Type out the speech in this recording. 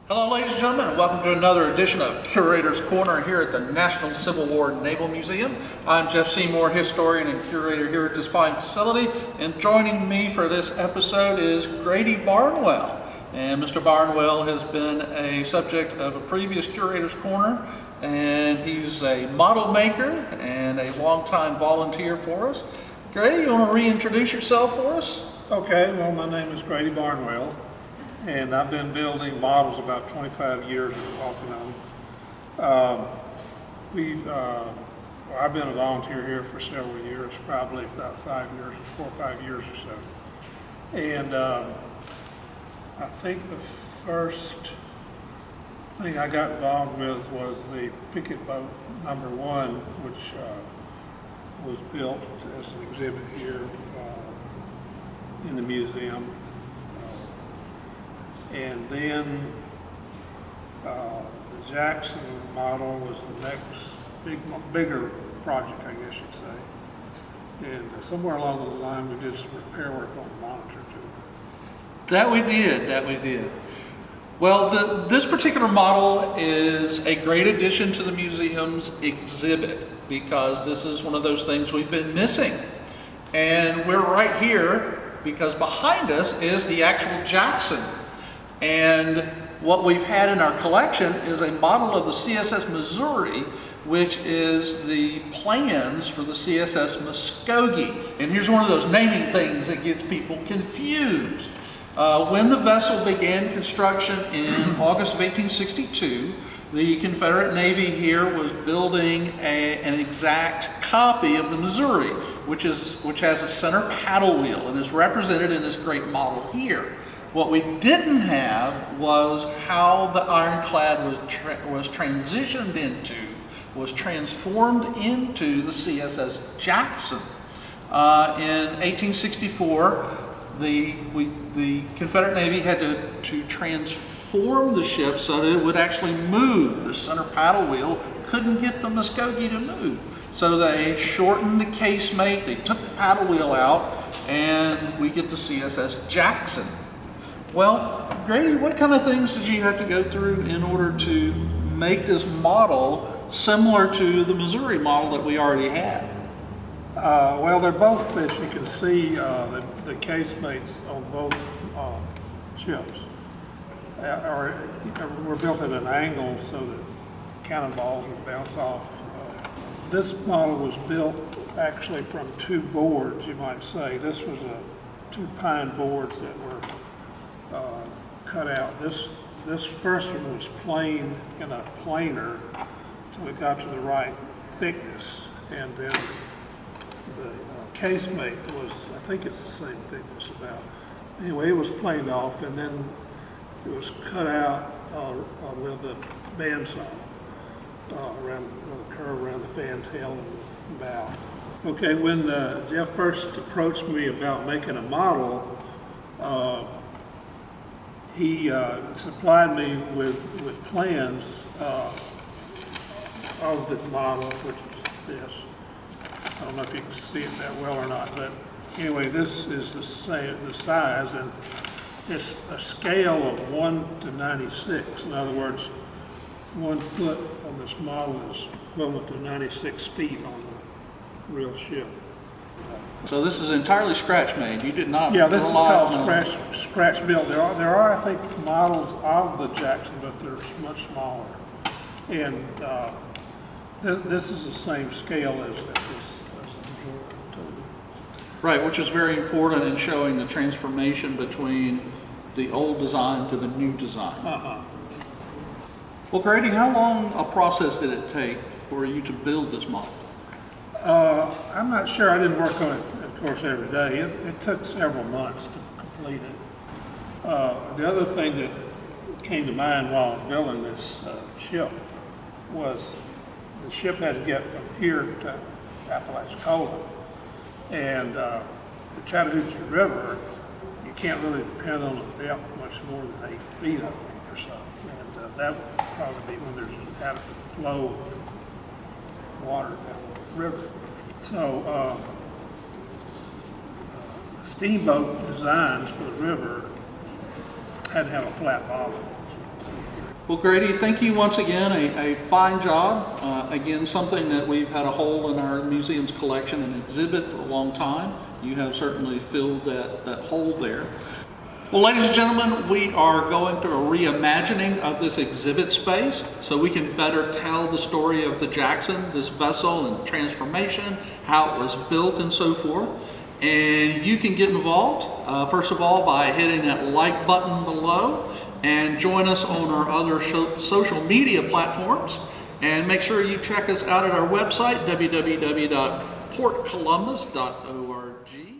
Hello ladies and gentlemen, and welcome to another edition of Curator's Corner here at the National Civil War Naval Museum. I'm Jeff Seymour, historian and curator here at this fine facility, and joining me for this episode is Grady Barnwell. And Mr. Barnwell has been a subject of a previous Curator's Corner, and he's a model maker and a longtime volunteer for us. Grady, you want to reintroduce yourself for us? Okay, well, my name is Grady Barnwell, and I've been building models about 25 years off and on. I've been a volunteer here for several years, probably about 5 years, 4 or 5 years or so. And I think the first thing I got involved with was the picket boat number 1, which was built as an exhibit here in the museum. And then the Jackson model was the next bigger project, I guess you'd say. And somewhere along the line, we did some repair work on the monitor too. That we did. Well, this particular model is a great addition to the museum's exhibit because this is one of those things we've been missing. And we're right here because behind us is the actual Jackson. And what we've had in our collection is a model of the CSS Missouri, which is the plans for the CSS Muskogee. And here's one of those naming things that gets people confused. When the vessel began construction in August of 1862, the Confederate Navy here was building an exact copy of the Missouri, which has a center paddle wheel and is represented in this great model here. What we didn't have was how the ironclad was transformed into the CSS Jackson. In 1864, the Confederate Navy had to transform the ship so that it would actually move. The center paddle wheel couldn't get the Muskogee to move. So they shortened the casemate, they took the paddle wheel out, and we get the CSS Jackson. Well, Grady, what kind of things did you have to go through in order to make this model similar to the Missouri model that we already had? Well, they're both, as you can see, the casemates on both ships were built at an angle so that cannonballs would bounce off. This model was built actually from 2 boards, you might say. This was 2 pine boards that were cut out. This first one was planed in a planer until it got to the right thickness, and then the casemate was, I think it's the same thickness about. Anyway, it was planed off, and then it was cut out with a bandsaw around the curve around the fantail and the bow. Okay, when Jeff first approached me about making a model, he supplied me with plans of the model, which is this. I don't know if you can see it that well or not, but anyway, this is the size, and it's a scale of 1 to 96. In other words, 1 foot on this model is equivalent to 96 feet on the real ship. So this is entirely scratch made. You did not. Yeah, this is called scratch built. There are, I think, models of the Jackson, but they're much smaller. And this is the same scale as this. Right, which is very important in showing the transformation between the old design to the new design. Well, Grady, how long a process did it take for you to build this model? I'm not sure. I didn't work on it, of course, every day. It took several months to complete it. The other thing that came to mind while building this ship was the ship had to get from here to Apalachicola. And the Chattahoochee River, you can't really depend on a depth much more than 8 feet, I think, or so. And that would probably be when there's an adequate flow of water down the river. So steamboat designs for the river had to have a flat bottom. Well, Grady, thank you once again. A fine job. Again, something that we've had a hole in our museum's collection and exhibit for a long time. You have certainly filled that hole there. Well, ladies and gentlemen, we are going through a reimagining of this exhibit space so we can better tell the story of the Jackson, this vessel and transformation, how it was built and so forth. And you can get involved, first of all, by hitting that like button below and join us on our other social media platforms. And make sure you check us out at our website, www.portcolumbus.org.